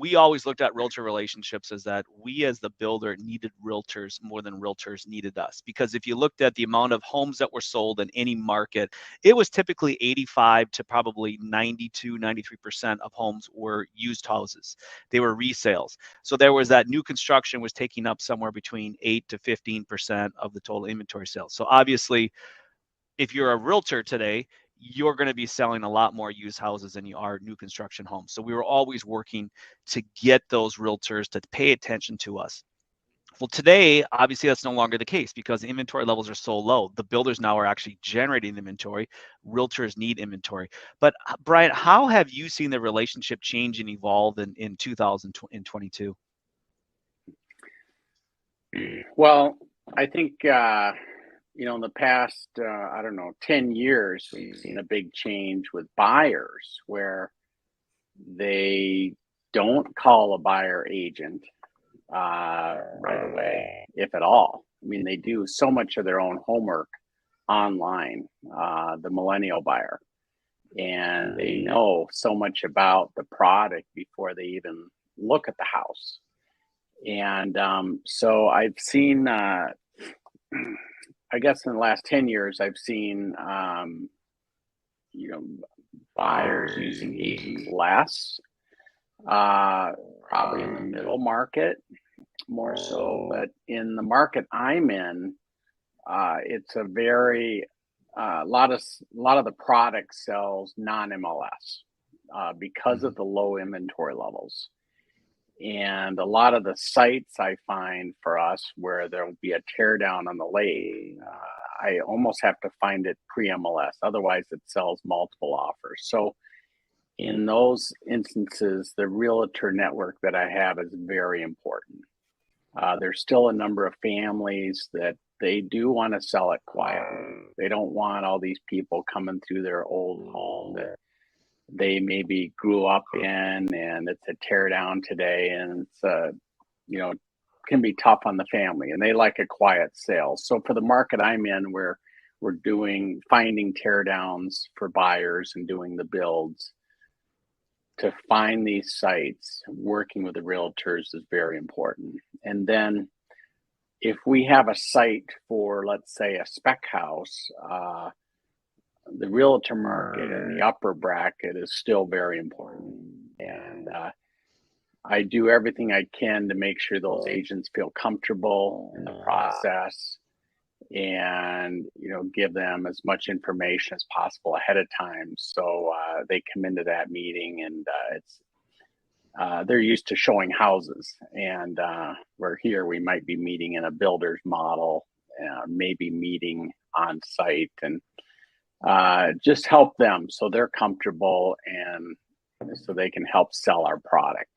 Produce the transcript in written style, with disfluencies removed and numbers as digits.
we always looked at realtor relationships as that we as the builder needed realtors more than realtors needed us. Because if you looked at the amount of homes that were sold in any market, it was typically 85 to probably 92, 93% of homes were used houses. They were resales. So there was that new construction was taking up somewhere between 8 to 15% of the total inventory sales. So obviously, if you're a realtor today, you're going to be selling a lot more used houses than you are new construction homes. So we were always working to get those realtors to pay attention to us. Well, today, obviously, that's no longer the case because the inventory levels are so low. The builders now are actually generating inventory. Realtors need inventory. But Brian, how have you seen the relationship change and evolve in 2022? Well, I think in the past, I don't know, 10 years, we've seen a big change with buyers where they don't call a buyer agent right away, if at all. I mean, they do so much of their own homework online, the millennial buyer, and they know so much about the product before they even look at the house. And so I've seen, I guess in the last 10 years, I've seen, buyers using agents less, probably in the middle market more so. But in the market I'm in, it's a very, a lot of the product sells non-MLS because of the low inventory levels. And a lot of the sites I find for us where there'll be a tear down on the lake, I almost have to find it pre-MLS. Otherwise, it sells multiple offers. So in those instances, the realtor network that I have is very important. There's still a number of families that they do want to sell it quietly. They don't want all these people coming through their old home that they maybe grew up in, and it's a tear down today, and it's can be tough on the family, and they like a quiet sale. So for the market I'm in, where we're finding tear downs for buyers and doing the builds, to find these sites, working with the realtors is very important. And then if we have a site for, let's say, a spec house, the realtor market in the upper bracket is still very important. And I do everything I can to make sure those agents feel comfortable in the process, and give them as much information as possible ahead of time, so they come into that meeting and they're used to showing houses, and where here we might be meeting in a builder's model, maybe meeting on site, and just help them so they're comfortable and so they can help sell our product.